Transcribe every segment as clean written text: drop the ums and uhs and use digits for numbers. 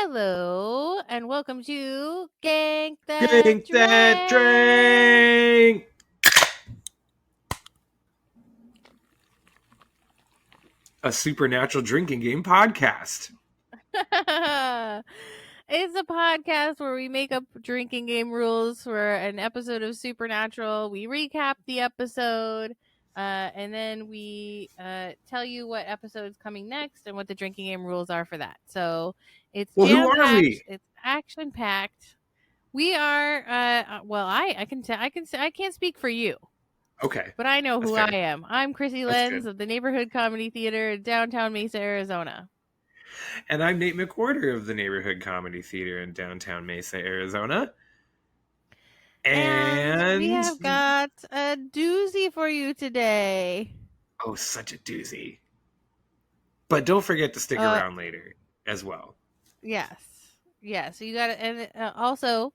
Hello, and welcome to Gank Drink that drink! A supernatural drinking game podcast. It's a podcast where we make up drinking game rules for an episode of Supernatural. We recap the episode, and then we tell you what episode's coming next and what the drinking game rules are for that. So it's Well, who are jam-packed, we? it's action-packed. We are I can't speak for you. Okay. But I know That's who fair. I am. I'm Krissy Lenz of the Neighborhood Comedy Theater in downtown Mesa, Arizona. And I'm Nate McWhorter of the Neighborhood Comedy Theater in downtown Mesa, Arizona. And we have got a doozy for you today. Oh, such a doozy. But don't forget to stick around later as well. Yes. So you got to, and also,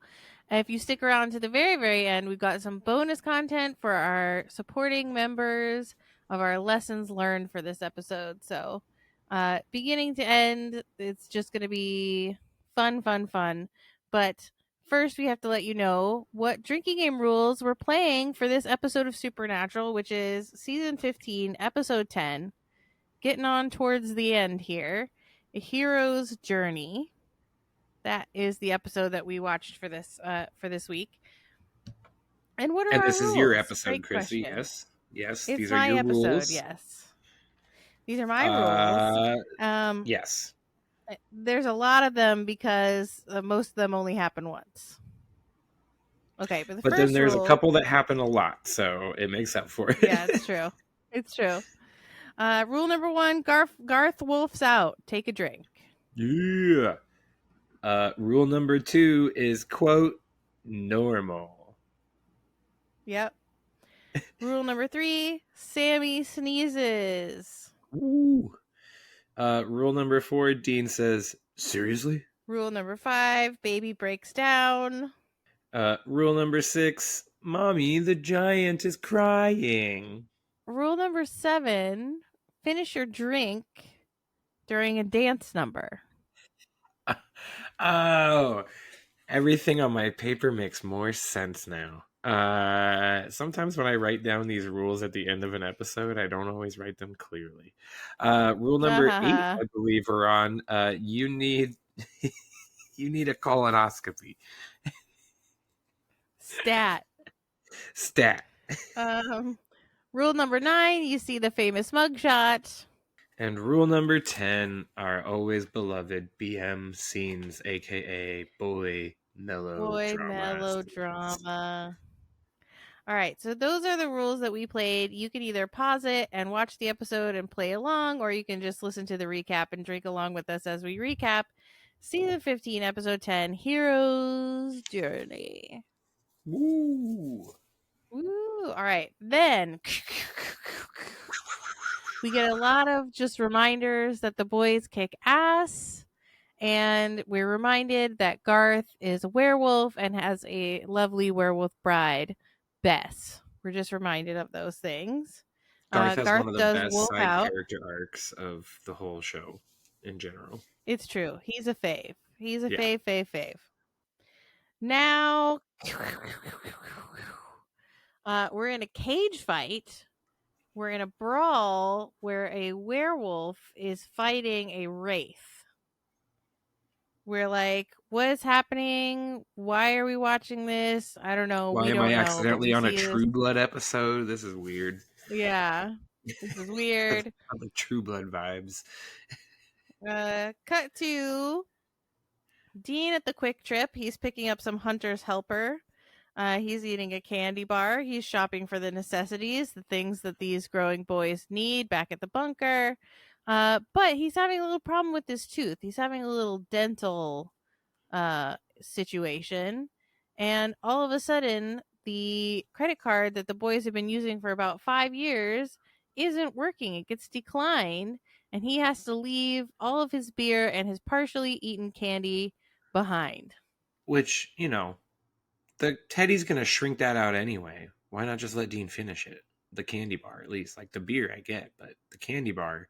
if you stick around to the very, very end, we've got some bonus content for our supporting members of our lessons learned for this episode. So, beginning to end, it's just going to be fun. But first, we have to let you know what drinking game rules we're playing for this episode of Supernatural, which is season 15, episode 10. Getting on towards the end here. A Hero's Journey. That is the episode that we watched for this week. And what are our this rules? Is your episode, Great Krissy. question. Yes. It's These my are your episode, rules. yes. These are my rules. Yes. There's a lot of them because most of them only happen once. Okay, but then there's a couple that happen a lot, so it makes up for it. Yeah, it's true. It's true. Rule number 1, Garth Wolf's out. Take a drink. Yeah. Rule number 2 is, quote, normal. Yep. Rule number 3, Sammy sneezes. Ooh. Rule number 4, Dean says, seriously? Rule number 5, baby breaks down. Rule number 6, Mommy, the giant is crying. Rule number 7, finish your drink during a dance number. Oh, everything on my paper makes more sense now. Sometimes when I write down these rules at the end of an episode, I don't always write them clearly. Rule number 8, I believe we're on. You need a colonoscopy. Stat. Rule number 9, you see the famous mugshot. And rule number 10, our always beloved BM scenes, aka boy melodrama. All right, so those are the rules that we played. You can either pause it and watch the episode and play along, or you can just listen to the recap and drink along with us as we recap season 15, episode 10, Hero's Journey. Woo! All right, then we get a lot of just reminders that the boys kick ass, and we're reminded that Garth is a werewolf and has a lovely werewolf bride, Bess. We're just reminded of those things. Garth has one of the best side character arcs of the whole show in general. It's true. He's a fave. He's a fave. Now, we're in a cage fight. We're in a brawl where a werewolf is fighting a wraith. We're like, what is happening? Why are we watching this? I don't know. Why am I accidentally on a True Blood episode? This is weird. Yeah, this is weird. The True Blood vibes. Cut to Dean at the Quick Trip. He's picking up some Hunter's Helper. He's eating a candy bar. He's shopping for the necessities, the things that these growing boys need back at the bunker. But he's having a little problem with his tooth. He's having a little dental situation. And all of a sudden, the credit card that the boys have been using for about 5 years isn't working. It gets declined. And he has to leave all of his beer and his partially eaten candy behind. Which, the Teddy's going to shrink that out anyway. Why not just let Dean finish it? The candy bar, at least. Like the beer, I get. But the candy bar,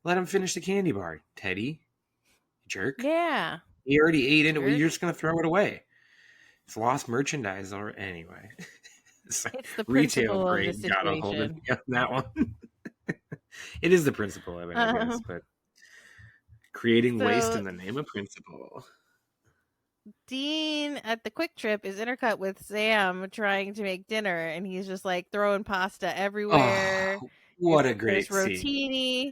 let him finish the candy bar, Teddy. Jerk. Yeah. He already ate into it. Well, Sure. you're just gonna throw it away. It's lost merchandise or anyway. So, It's the retail principle of the great got a hold of situation. me on that one. It is the principle of it, I guess, Um, but creating waste so in the name of principle. Dean at the Quick Trip is intercut with Sam trying to make dinner, and he's just like throwing pasta everywhere. Oh, what a There's great scene. rotini.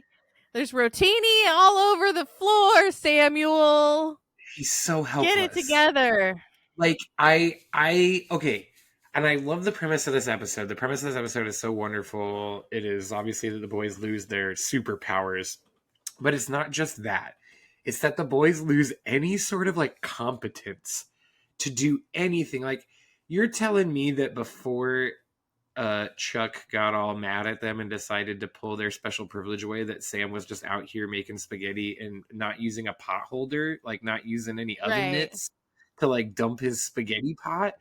There's rotini all over the floor, Samuel. He's so Get it helpless. together. Like okay, and I love the premise of this episode. The premise of this episode is so wonderful. It is obviously that the boys lose their superpowers, but it's not just that. It's that the boys lose any sort of like competence to do anything. Like, you're telling me that before Chuck got all mad at them and decided to pull their special privilege away, that Sam was just out here making spaghetti and not using a pot holder, like not using any oven Right. mitts to like dump his spaghetti pot?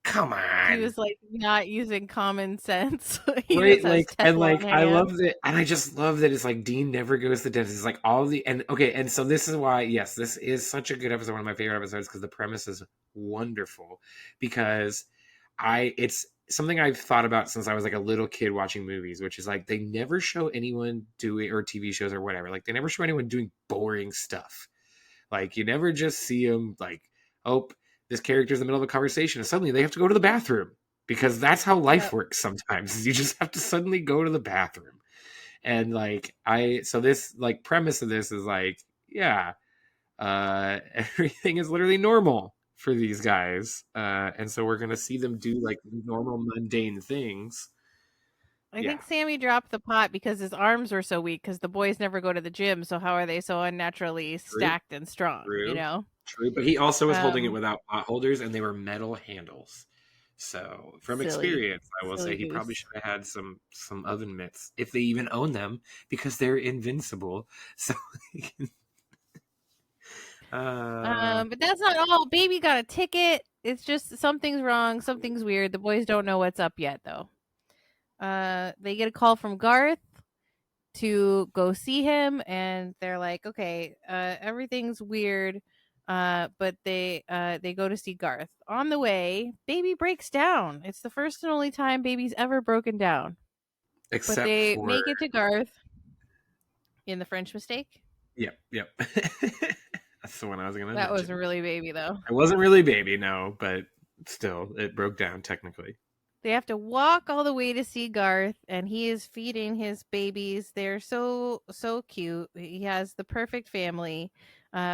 Come He on. was like not using common sense. He Right, just has and Teflon I love hands. that, and I just love that it's like Dean never goes to the dentist. It's like all the, and okay, and so this is why, yes, this is such a good episode, one of my favorite episodes, because the premise is wonderful. Because it's something I've thought about since I was like a little kid watching movies, which is like they never show anyone doing, or TV shows or whatever, like they never show anyone doing boring stuff. Like, you never just see them like, oh, this character's in the middle of a conversation and suddenly they have to go to the bathroom, because that's how life Yep. works sometimes. You just have to suddenly go to the bathroom. And like, so this like premise of this is like, yeah, everything is literally normal for these guys. And so we're going to see them do like normal mundane things. I Yeah. think Sammy dropped the pot because his arms were so weak because the boys never go to the gym. So how are they so unnaturally True. stacked and strong? You True. know. True. But he also was holding it Um, without pot holders, and they were metal handles. So from silly, experience, I will say silly he probably goose. should have had some oven mitts, if they even own them, because they're invincible. So But that's not all. Baby got a ticket. It's just something's wrong. Something's weird. The boys don't know what's up yet, though. They get a call from Garth to go see him, and they're like, okay, everything's weird. But they go to see Garth. On the way, Baby breaks down. It's the first and only time Baby's ever broken down. But except they for, make it to Garth in the French mistake. yep. That's the one I was going to That mention. wasn't really Baby though. It wasn't really Baby, no, but still, it broke down technically. They have to walk all the way to see Garth, and he is feeding his babies. They're so cute. He has the perfect family.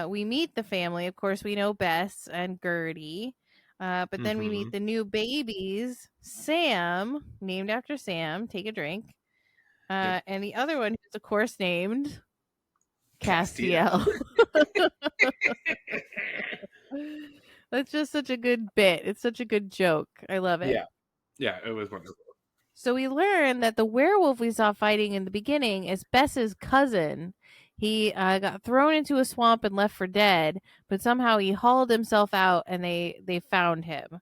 We meet the family. Of course, we know Bess and Gertie. But then we Mm-hmm. meet the new babies, Sam, named after Sam. Take a drink. Yep. And the other one, who's of course named Castiel. Castiel. That's just such a good bit. It's such a good joke. I love it. Yeah, it was wonderful. So we learn that the werewolf we saw fighting in the beginning is Bess's cousin. He got thrown into a swamp and left for dead, but somehow he hauled himself out, and they found him.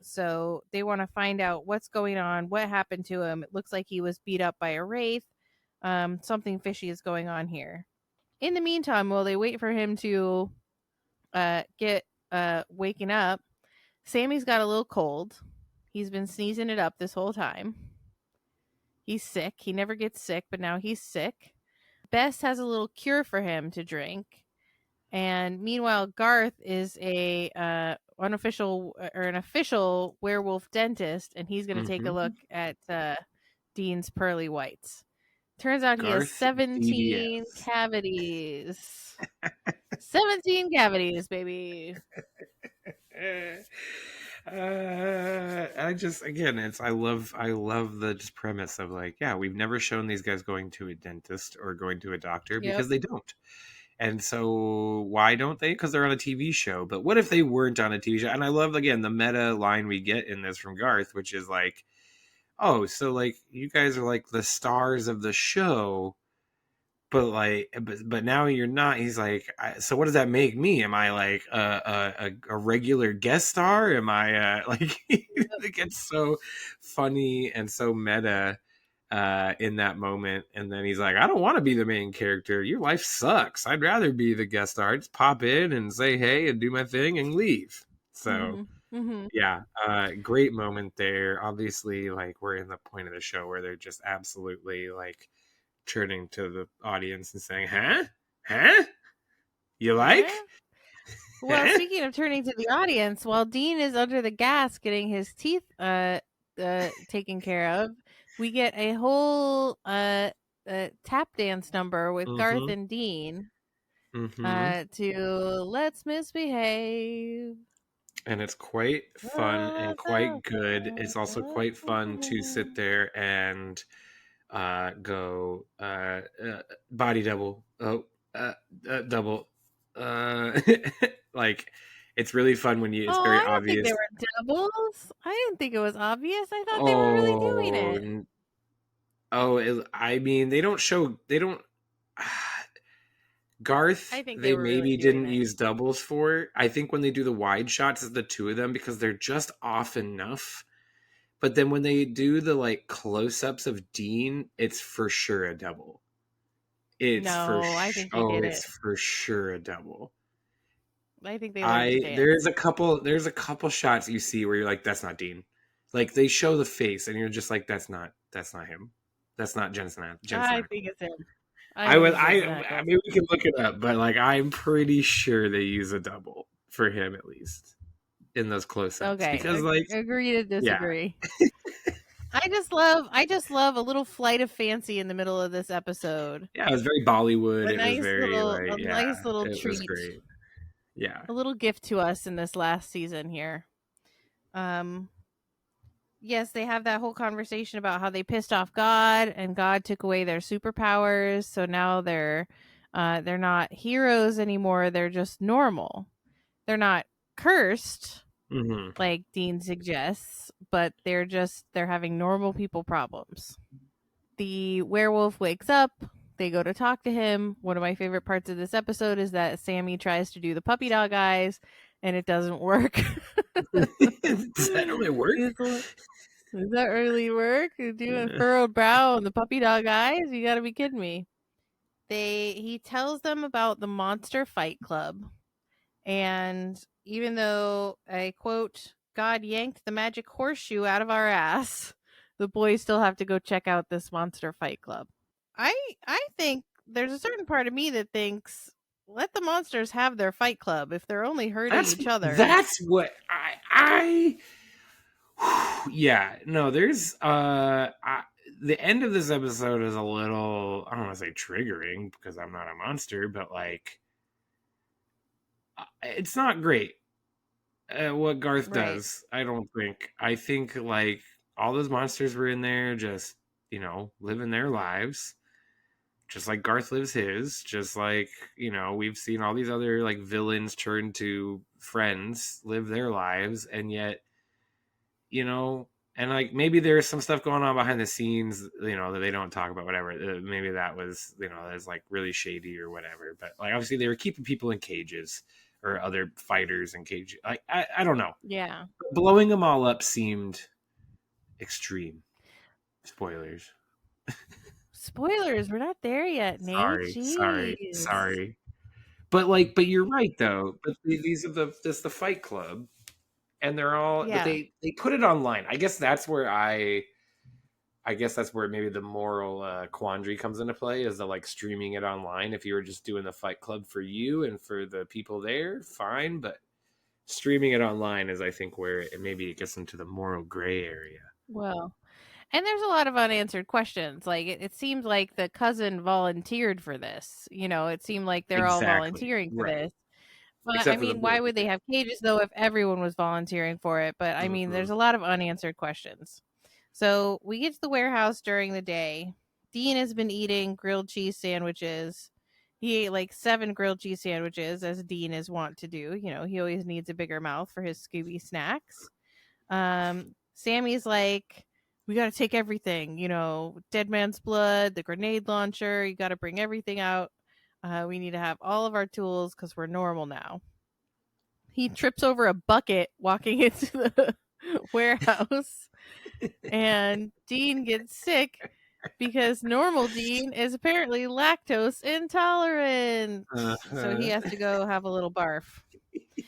So they want to find out what's going on, what happened to him. It looks like he was beat up by a wraith. Something fishy is going on here. In the meantime, while they wait for him to get waking up, Sammy's got a little cold. He's been sneezing it up this whole time. He's sick. He never gets sick, but now he's sick. Bess has a little cure for him to drink. And meanwhile, Garth is an official werewolf dentist, and he's going to take a look at Dean's pearly whites. Turns out he has Garth 17 DBS. cavities. 17 cavities, baby. I just, again, I love the just premise of like, yeah, we've never shown these guys going to a dentist or going to a doctor, Yep. because they don't. And so why don't they? Because they're on a TV show. But what if they weren't on a TV show? And I love, again, the meta line we get in this from Garth, which is like, oh, so like you guys are like the stars of the show, but now you're not. He's like, so what does that make me? Am I like a regular guest star? Am I like? It gets so funny and so meta, in that moment. And then he's like, I don't want to be the main character. Your life sucks. I'd rather be the guest star. Just pop in and say hey and do my thing and leave. So yeah, great moment there. Obviously, like, we're in the point of the show where they're just absolutely like turning to the audience and saying, huh, you like? Well, speaking of turning to the audience, while Dean is under the gas getting his teeth taken care of, we get a whole tap dance number with Garth and Dean to Let's Misbehave. And it's quite fun and quite good. It's also quite fun to sit there and go body double. Double. Like, it's really fun when you. It's very I don't obvious. think they were doubles. I didn't think it was obvious. I thought they were really doing it. I mean, they don't show. They don't. Garth, I think they really maybe didn't use doubles for. I think when they do the wide shots, it's the two of them because they're just off enough. But then when they do the like close-ups of Dean, it's for sure a double. I think they did it's for sure a double. I think they learned to dance. There's a couple shots you see where you're like, that's not Dean. Like, they show the face and you're just like, that's not him. That's not Jensen. I think it's him. I mean, we can look it up, but like, I'm pretty sure they use a double for him at least in those close-ups. Okay, because like, agree to disagree. Yeah. I just love a little flight of fancy in the middle of this episode. Yeah, it was very Bollywood. It was very nice little treat. It was great. Yeah, a little gift to us in this last season here. Yes, they have that whole conversation about how they pissed off God and God took away their superpowers. So now they're not heroes anymore. They're just normal. They're not cursed, like Dean suggests, but they're having normal people problems. The werewolf wakes up. They go to talk to him. One of my favorite parts of this episode is that Sammy tries to do the puppy dog eyes and it doesn't work. Does that really work? Does that really work? You're doing furrowed brow and the puppy dog eyes? You gotta be kidding me. He tells them about the Monster Fight Club. And even though, I quote, God yanked the magic horseshoe out of our ass, the boys still have to go check out this Monster Fight Club. I think there's a certain part of me that thinks, let the monsters have their fight club if they're only hurting each other. That's what yeah, no, there's the end of this episode is a little, I don't want to say triggering because I'm not a monster, but like, it's not great what Garth does. I don't think. I think like all those monsters were in there just, living their lives. Just like Garth lives his, just like, we've seen all these other like villains turn to friends, live their lives, and yet, and like maybe there's some stuff going on behind the scenes, that they don't talk about, whatever. Maybe that was, that's like really shady or whatever. But like obviously they were keeping people in cages or other fighters in cages. Like I don't know. Yeah. Blowing them all up seemed extreme. Spoilers. Spoilers, we're not there yet, Nate. Sorry. But you're right though. But these are the Fight Club, and they're all. Yeah. But they put it online. I guess that's where maybe the moral quandary comes into play, is the like streaming it online. If you were just doing the Fight Club for you and for the people there, fine. But streaming it online is, I think, where maybe it gets into the moral gray area. Well. And there's a lot of unanswered questions. Like, it seems like the cousin volunteered for this. It seemed like they're all volunteering for this. But except I mean, why would they have cages, though, if everyone was volunteering for it? But I mean, there's a lot of unanswered questions. So we get to the warehouse during the day. Dean has been eating grilled cheese sandwiches. He ate like 7 grilled cheese sandwiches, as Dean is wont to do. He always needs a bigger mouth for his Scooby snacks. Sammy's like, we got to take everything, dead man's blood, the grenade launcher. You got to bring everything out. We need to have all of our tools because we're normal now. He trips over a bucket walking into the warehouse, and Dean gets sick because normal Dean is apparently lactose intolerant. So he has to go have a little barf.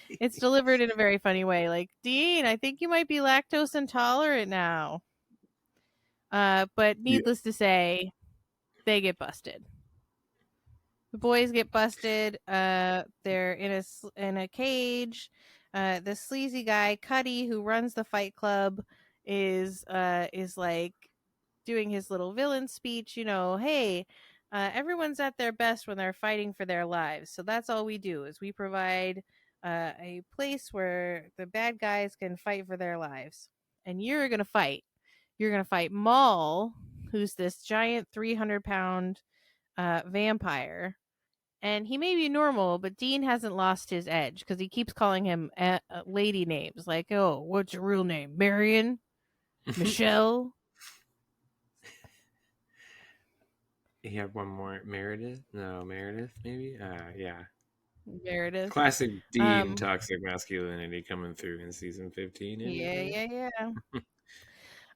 It's delivered in a very funny way. Like, Dean, I think you might be lactose intolerant now. But Yeah. needless to say, they get busted. The boys get busted. They're in a cage. The sleazy guy, Cuddy, who runs the fight club, is like doing his little villain speech. You know, hey, everyone's at their best when they're fighting for their lives. So that's all we do is we provide a place where the bad guys can fight for their lives. And you're gonna fight. You're gonna fight Maul, who's this giant 300-pound vampire, and he may be normal, but Dean hasn't lost his edge because he keeps calling him lady names like, "Oh, what's your real name? Marion? Michelle?" He had one more. Meredith? No, Meredith, maybe? Yeah. Meredith. Classic Dean toxic masculinity coming through in season 15. Yeah.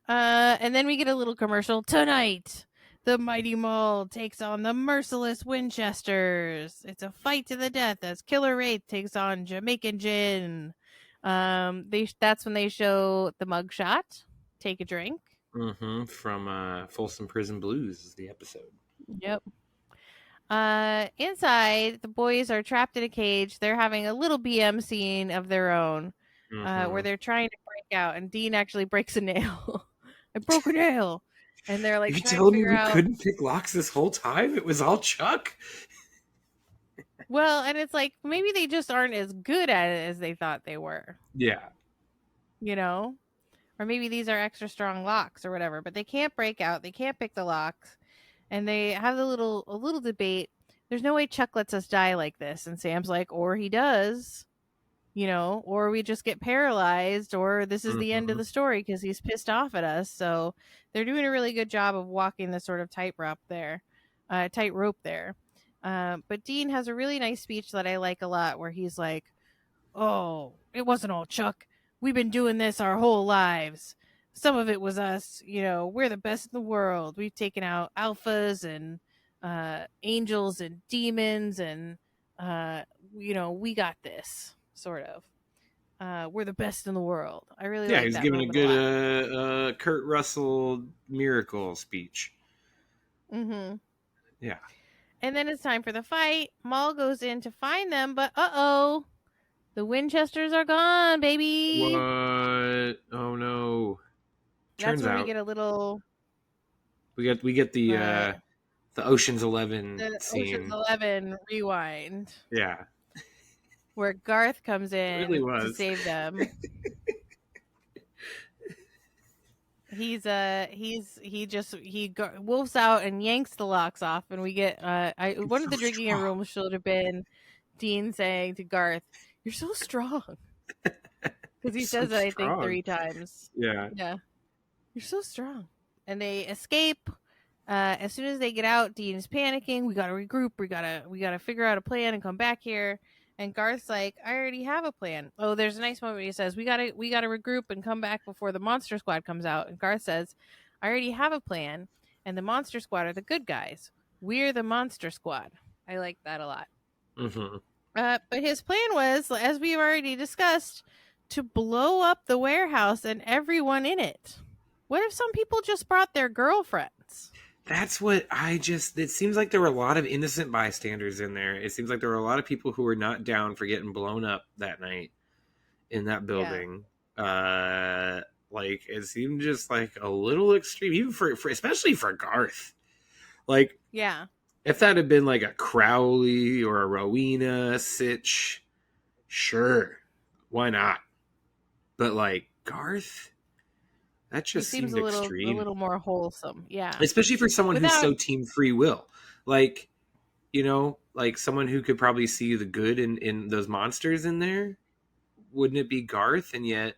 And then we get a little commercial. Tonight, the Mighty Maul takes on the merciless Winchesters. It's a fight to the death as Killer Wraith takes on Jamaican Gin. That's when they show the mugshot. Take a drink. From Folsom Prison Blues is the episode. Yep. Inside, the boys are trapped in a cage. They're having a little BM scene of their own, where they're trying to break out, and Dean actually breaks a nail. I broke a nail, and they're like You trying to telling me figure we out. couldn't pick locks this whole time? It was all Chuck? Well, and it's like maybe they just aren't as good at it as they thought they were. Yeah. You know, or maybe these are extra strong locks or whatever. But they can't break out. They can't pick the locks. And they have a little debate. There's no way Chuck lets us die like this. And Sam's like, or he does, you know, or we just get paralyzed, or this is the end of the story because he's pissed off at us. So they're doing a really good job of walking the sort of tightrope there. But Dean has a really nice speech that I like a lot where he's like, oh, it wasn't all Chuck. We've been doing this our whole lives. Some of it was us. You know, we're the best in the world. We've taken out alphas and angels and demons, and you know, we got this sort of. We're the best in the world. I really Yeah, like he's that giving a moment a lot. good Kurt Russell miracle speech. Mm-hmm. Yeah. And then it's time for the fight. Maul goes in to find them, but the Winchesters are gone, baby. What? Oh no. That's Turns where we out get a little we get the Ocean's 11 the Ocean's scene. 11 rewind, Yeah. where Garth comes It really in to was. save them. He wolfs out and yanks the locks off, and we get one of the drinking in room should have been Dean saying to Garth, "You're so strong," because he says it I think 3 times. Yeah. Yeah, you're so strong. And they escape. As soon as they get out, Dean is panicking. We gotta regroup. We gotta figure out a plan and come back here. And Garth's like, I already have a plan. Oh, there's a nice moment. He says, we gotta regroup and come back before the Monster Squad comes out. And Garth says, I already have a plan. And the Monster Squad are the good guys. We're the Monster Squad. I like that a lot. Mm-hmm. But his plan was, as we've already discussed, to blow up the warehouse and everyone in it. What if some people just brought their girlfriends? That's what it seems like there were a lot of innocent bystanders in there. It seems like there were a lot of people who were not down for getting blown up that night in that building. Yeah. Like, it seemed just like a little extreme, even for especially for Garth. Like, yeah, if that had been like a Crowley or a Rowena sitch, sure, why not? But like Garth, that just seemed extreme. A little more wholesome, yeah. Especially for someone who's so team free will, like, you know, like someone who could probably see the good in those monsters in there. Wouldn't it be Garth? And yet,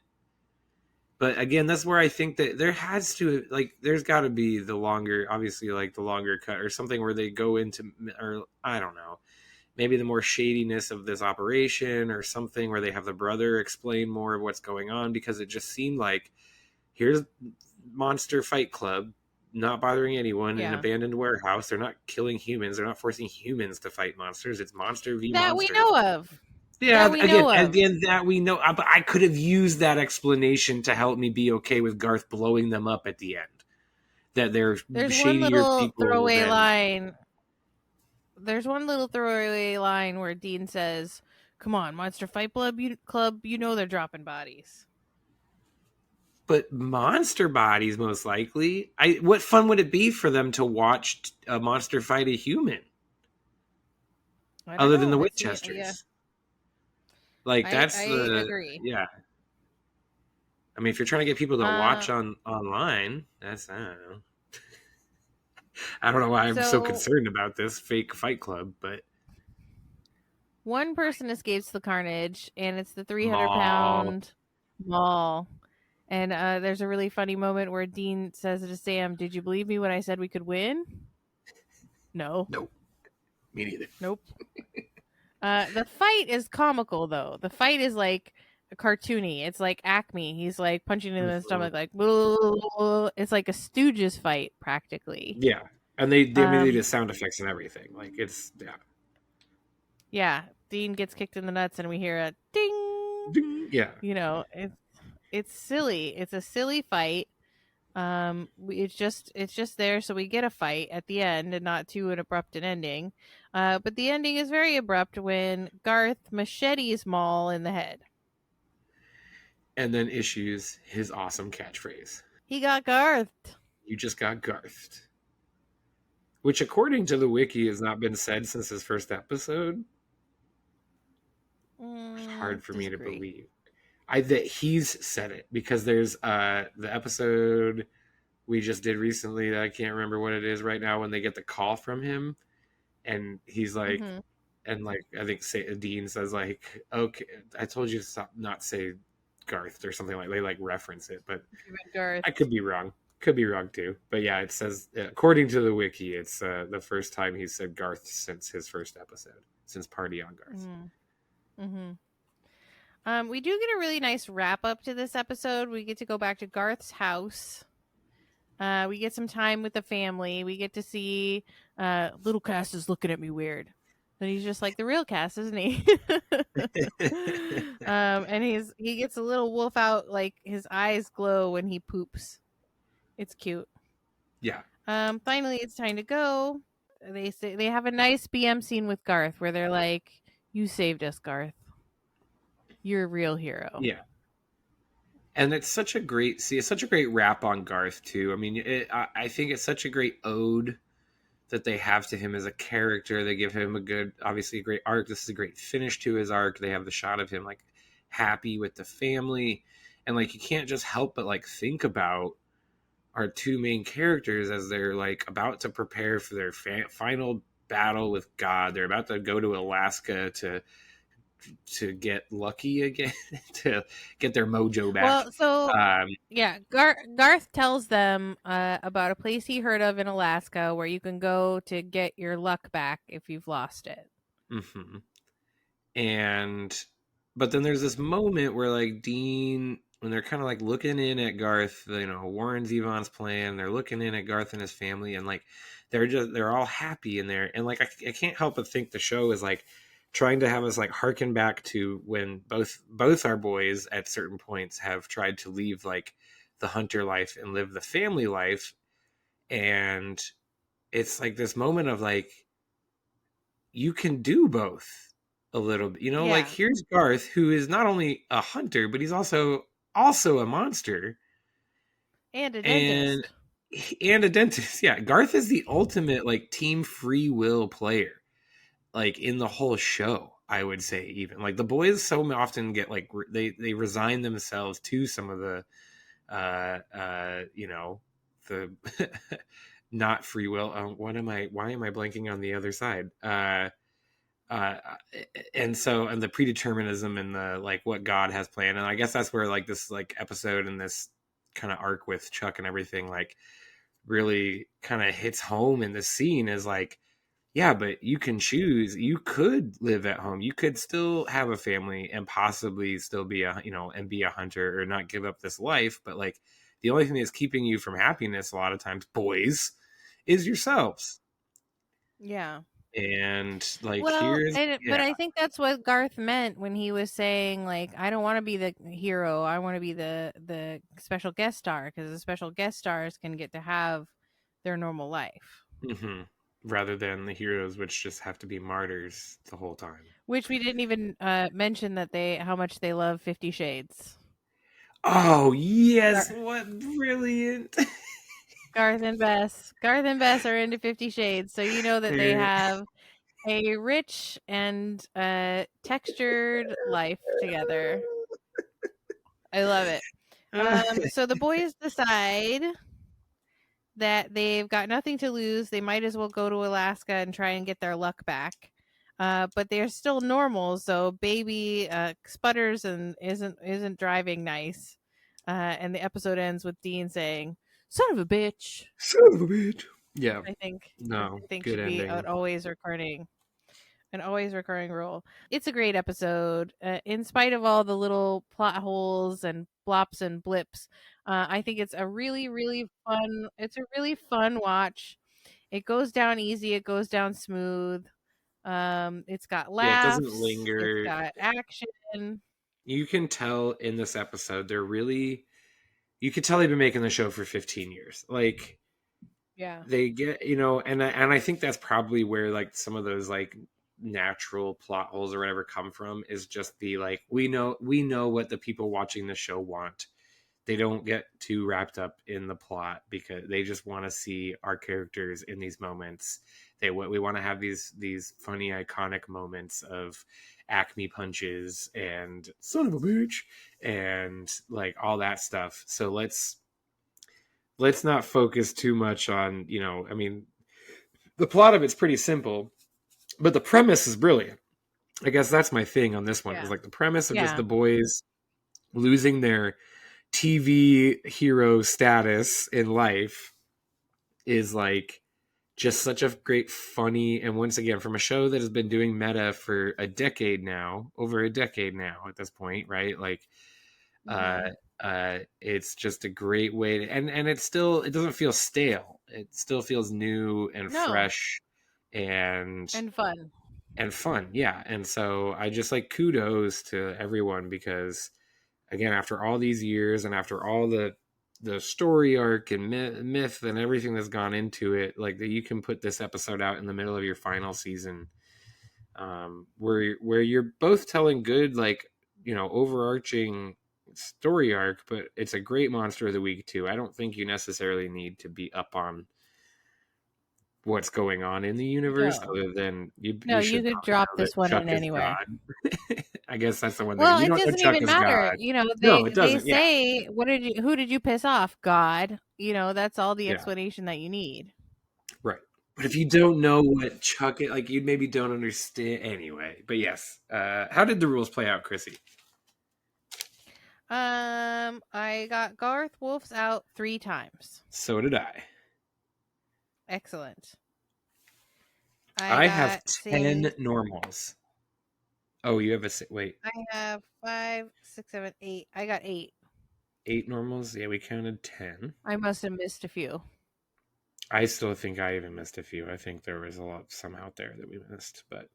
but again, that's where I think that there has to, like, there's got to be the longer, obviously, like the longer cut or something where they go into, or I don't know, maybe the more shadiness of this operation or something where they have the brother explain more of what's going on, because it just seemed like here's Monster Fight Club, not bothering anyone in an Yeah. abandoned warehouse. They're not killing humans. They're not forcing humans to fight monsters. It's monster v That we monster. know of. Yeah, That we again, know and of. then that we know, but I could have used that explanation to help me be okay with Garth blowing them up at the end. That they're There's one shadier little people throwaway than. line. There's one little throwaway line where Dean says, "Come on, Monster Fight Club, you know they're dropping bodies." But monster bodies, most likely. What fun would it be for them to watch a monster fight a human, I don't other than know. the Yeah. Winchesters? Like that's I the agree. yeah. I mean, if you're trying to get people to Uh watch online, that's I don't know. I don't know why I'm so so concerned about this fake Fight Club, but one person escapes the carnage, and it's the 300 Maul. pound Maul. And there's a really funny moment where Dean says to Sam, "Did you believe me when I said we could win?" No. Nope, me neither. Nope. The fight is comical though. The fight is like cartoony. It's like Acme. He's like punching him in the stomach, like it's like a Stooges fight practically. Yeah, and they Um, did sound effects and everything. Like it's yeah. Dean gets kicked in the nuts, and we hear a ding. ding, yeah. You know, it's silly. It's a silly fight. It's just there so we get a fight at the end and not too an abrupt an ending. But the ending is very abrupt when Garth machetes Maul in the head. And then issues his awesome catchphrase. He got Garthed. You just got Garthed. Which, according to the wiki, has not been said since his first episode. Hard for me to believe. That he's said it, because there's the episode we just did recently that I can't remember what it is right now, when they get the call from him and he's like, and like I think Dean says like, okay, I told you to stop, not say Garth or something, like they like reference it, but I could be wrong too, but yeah, it says according to the wiki it's the first time he said Garth since his first episode, since Party on Garth. We do get a really nice wrap up to this episode. We get to go back to Garth's house. We get some time with the family. We get to see little Cass is looking at me weird. And he's just like the real Cass, isn't he? And he gets a little wolf out, like his eyes glow when he poops. It's cute. Yeah. Finally it's time to go. They have a nice BM scene with Garth where they're like, "You saved us, Garth. You're a real hero." Yeah. And it's such a great wrap on Garth too. I mean, I think it's such a great ode that they have to him as a character. They give him obviously a great arc. This is a great finish to his arc. They have the shot of him like happy with the family, and like you can't just help but like think about our two main characters as they're like about to prepare for their final battle with God. They're about to go to Alaska to get lucky again, to get their mojo back. Well, so yeah, Garth tells them about a place he heard of in Alaska where you can go to get your luck back if you've lost it. Mm-hmm. But then there's this moment where like Dean, when they're kind of like looking in at Garth, Warren Zevon's plan, they're looking in at Garth and his family, and like they're all happy in there, and like I can't help but think the show is like trying to have us like harken back to when both our boys at certain points have tried to leave like the hunter life and live the family life, and it's like this moment of like you can do both a little bit, like here's Garth, who is not only a hunter but he's also a monster and a dentist and a dentist. Yeah, Garth is the ultimate like team free will player, like in the whole show. I would say even like the boys so often get like they resign themselves to some of the the not free will. Why am I blanking on the other side? And the predeterminism and the like what God has planned, and I guess that's where like this like episode and this kind of arc with Chuck and everything like really kind of hits home in this scene, is like, yeah, but you can choose. You could live at home. You could still have a family and possibly still be and be a hunter or not give up this life. But like the only thing that's keeping you from happiness a lot of times, boys, is yourselves. Yeah. And like, Well, but yeah. I think that's what Garth meant when he was saying, like, I don't want to be the hero. I want to be the special guest star, because the special guest stars can get to have their normal life. Mm-hmm. Rather than the heroes, which just have to be martyrs the whole time. Which we didn't even mention that how much they love 50 Shades. Oh, yes. What brilliant. Garth and Bess are into 50 Shades, so you know that they They're- have a rich and textured life together. I love it. So the boys decide that they've got nothing to lose. They might as well go to Alaska and try and get their luck back. But they're still normal, so baby sputters and isn't driving nice. And the episode ends with Dean saying, "Son of a bitch." Son of a bitch. Yeah. I think No, good should be ending. an always recurring rule. It's a great episode, in spite of all the little plot holes and blops and blips. I think it's a really, really fun. It's a really fun watch. It goes down easy. It goes down smooth. It's got Yeah, it doesn't laughs. It's linger. got action. You can tell in this episode, you could tell they've been making the show for 15 years. Like, Yeah. they get, and I think that's probably where like some of those like natural plot holes or whatever come from, is just the like, we know what the people watching the show want. They don't get too wrapped up in the plot because they just want to see our characters in these moments. We want to have these funny iconic moments of Acme punches and son of a bitch and like all that stuff. So let's not focus too much on, I mean, the plot of it's pretty simple, but the premise is brilliant. I guess that's my thing on this one. Yeah. Is like the premise of just Yeah. the boys losing their TV hero status in life is like just such a great, funny, and once again, from a show that has been doing meta for over a decade now at this point, right? Like, Mhm. it's just a great way to, and it doesn't feel stale. It still feels new and No. fresh and And fun. fun. Yeah. And so I just like kudos to everyone because again, after all these years and after all the story arc and myth and everything that's gone into it, like that you can put this episode out in the middle of your final season, where you're both telling good, like, overarching story arc, but it's a great monster of the week too. I don't think you necessarily need to be up on what's going on in the universe, No. other than No, you you should could probably drop know that this one Chuck in is anyway. God. I guess that's the one thing. If Well, you it don't know doesn't Chuck even is matter. God, no, They it doesn't. Yeah, say, who did you piss off? God. That's all the yeah, explanation that you need. right. But if you don't know what Chuck is, like, you maybe don't understand anyway. But yes, how did the rules play out, Krissy? I got Garth Wolf's out 3 times. So did I. Excellent. I have got 10 normals. Oh, you have wait. I have 5, 6, 7, 8. I got 8. 8 normals? Yeah, we counted 10. I must have missed a few. I still think I even missed a few. I think there was some out there that we missed. But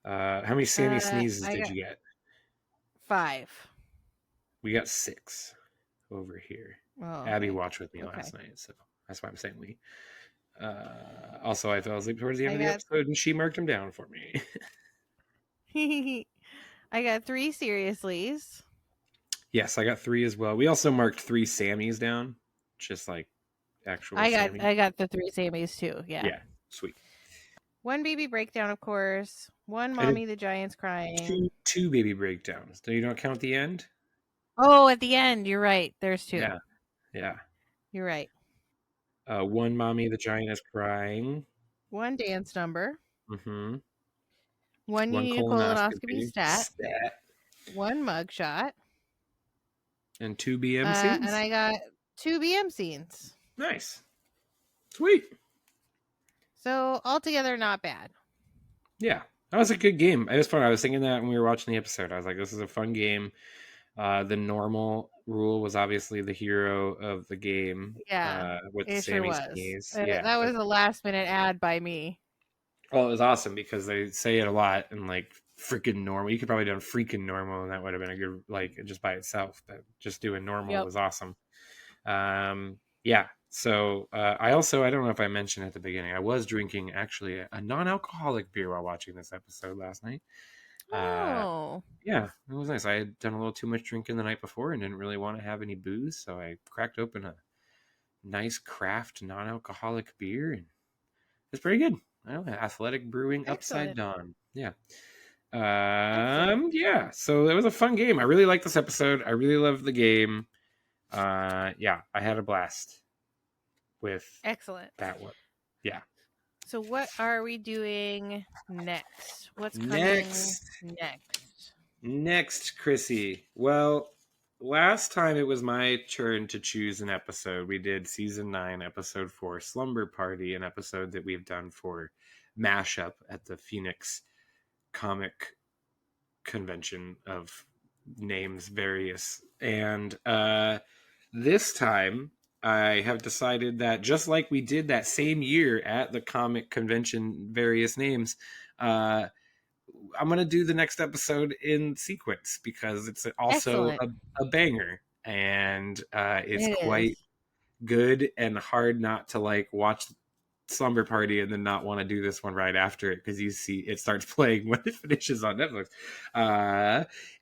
how many Sammy sneezes did you get? 5. We got 6 over here. Oh, Abby okay. watched with me last night, so that's why I'm saying we. Also, I fell asleep towards the end of the episode, and she marked them down for me. I got 3 seriouslys. Yes, I got 3 as well. We also marked 3 Sammys down, just like actual. I Sammy. got the 3 Sammys too. Yeah. Yeah, sweet. 1 baby breakdown, of course. 1 mommy the giant's crying. 2 baby breakdowns. Do you not count the end? Oh, at the end, you're right. There's 2. Yeah. You're right. 1 mommy the giant is crying. 1 dance number. Mm-hmm. 1 you need a colonoscopy stat. 1 mugshot. And 2 BM scenes. And I got 2 BM scenes. Nice. Sweet. So altogether, not bad. Yeah, that was a good game. It was fun. I was thinking that when we were watching the episode. I was like, this is a fun game. The normal rule was obviously the hero of the game, Yeah, with the it sure Sammy was. sneeze. Yeah, That but was a last minute ad by me. well, it was awesome because they say it a lot and like freaking normal. You could probably done freaking normal, and that would have been a good like just by itself. But just doing normal Yep. was awesome. Yeah. So I don't know if I mentioned at the beginning, I was drinking actually a non-alcoholic beer while watching this episode last night. Uh, Oh, yeah, it was nice. I had done a little too much drinking the night before and didn't really want to have any booze, so I cracked open a nice craft non-alcoholic beer, and it's pretty good. I don't know, Athletic Brewing Upside excellent. Down. Yeah. Excellent. Yeah. So it was a fun game. I really liked this episode. I really loved the game. Yeah, I had a blast with Excellent. that one. Yeah. So what are we doing next? What's coming Next, next? Krissy. Well, last time it was my turn to choose an episode. We did season 9, episode 4, Slumber Party, an episode that we've done for Mashup at the Phoenix Comic Convention of names various. And this time I have decided that just like we did that same year at the comic convention, various names, I'm going to do the next episode in sequence because it's also Excellent. a banger, and it's It is. quite good and hard not to like watch Slumber Party and then not want to do this one right after it because you see it starts playing when it finishes on Netflix.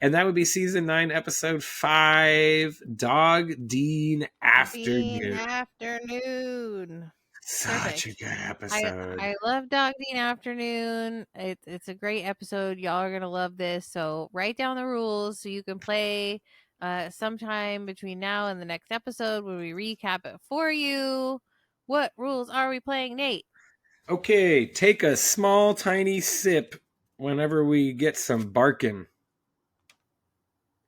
And that would be season 9, episode 5, Dog Dean Dean Afternoon. Afternoon. Such a Perfect. good episode. I love Dog Dean Afternoon. It's a great episode. Y'all are gonna love this. So write down the rules so you can play sometime between now and the next episode when we recap it for you. What rules are we playing, Nate? Okay, take a small, tiny sip whenever we get some barking.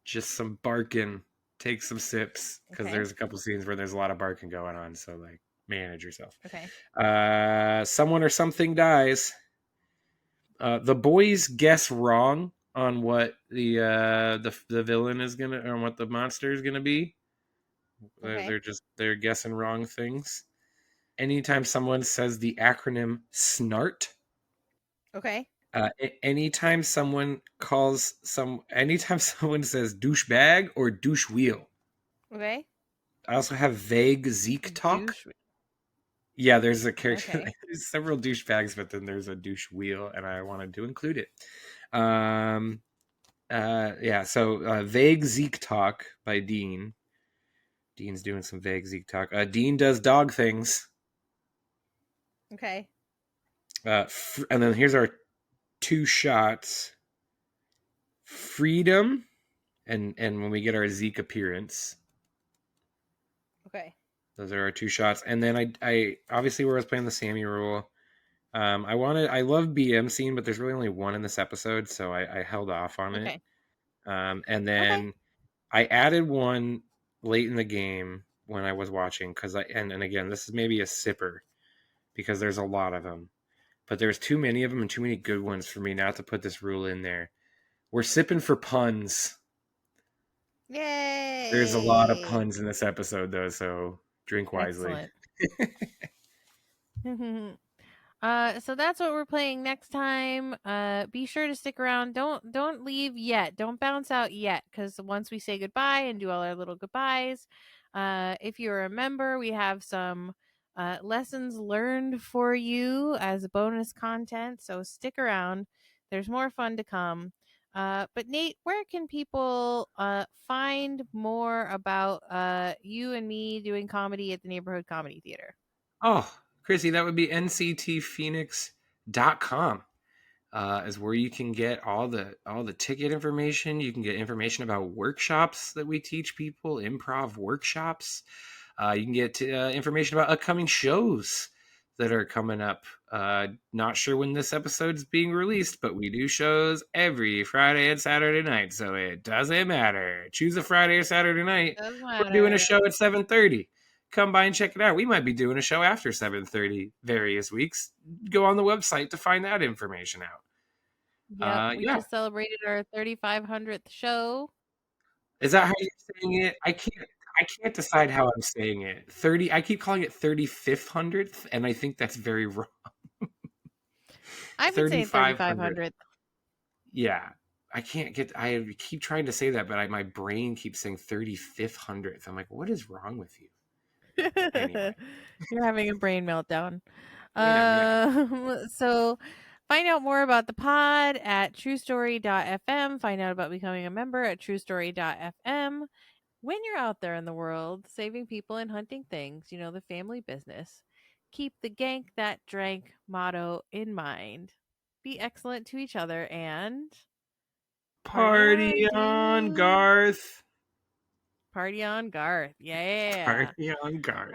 Just some barking. Take some sips because Okay. there's a couple scenes where there's a lot of barking going on. So like, manage yourself. Okay. Someone or something dies. The boys guess wrong on what the villain is gonna, or what the monster is gonna be. Okay. They're guessing wrong things. Anytime someone says the acronym SNART, Okay. anytime someone says douchebag or douche wheel. Okay. I also have vague Zeke talk. Douche. Yeah, there's a character. Okay. There's several douchebags, but then there's a douche wheel, and I wanted to include it. Um, yeah. So vague Zeke talk by Dean. Dean's doing some vague Zeke talk. Dean does dog things. Okay. And then here's our 2 shots. Freedom, and when we get our Zeke appearance. Okay. Those are our 2 shots. And then I obviously where I was playing the Sammy rule. I love BM scene, but there's really only one in this episode, so I held off on it. Okay. And Okay. then I added one late in the game when I was watching because and again, this is maybe a sipper because there's a lot of them, but there's too many of them and too many good ones for me not to put this rule in there. We're sipping for puns. There's a lot of Yay. puns in this episode though, so drink wisely. Excellent. So that's what we're playing next time. Be sure to stick around. Don't leave yet. Don't bounce out yet, because once we say goodbye and do all our little goodbyes, if you remember, we have some lessons learned for you as bonus content. So stick around. There's more fun to come. But Nate, where can people find more about you and me doing comedy at the Neighborhood Comedy Theater? Oh, Krissy, that would be nctphoenix.com. Is where you can get all the ticket information. You can get information about workshops that we teach people, improv workshops. You can get information about upcoming shows that are coming up. Not sure when this episode's being released, but we do shows every Friday and Saturday night, so it doesn't matter. Choose a Friday or Saturday night. Doesn't We're doing a matter. show at 7:30. Come by and check it out. We might be doing a show after 7:30 various weeks. Go on the website to find that information out. Yep, we Yeah, just celebrated our 3,500th show. Is that how you're saying it? I can't decide how I'm saying it. 30 I keep calling it 35th hundredth, and I think that's very wrong. I've been saying 3500th. 3500th. Yeah. I keep trying to say that, but my brain keeps saying 35th hundredth. I'm like, what is wrong with you? Anyway. You're having a brain meltdown. I am, yeah. So find out more about the pod at truestory.fm. Find out about becoming a member at truestory.fm. When you're out there in the world saving people and hunting things, the family business, keep the Gank that drank motto in mind. Be excellent to each other and party on, Party on, dude. Garth. Party on, Garth. Yeah. Party on, Garth.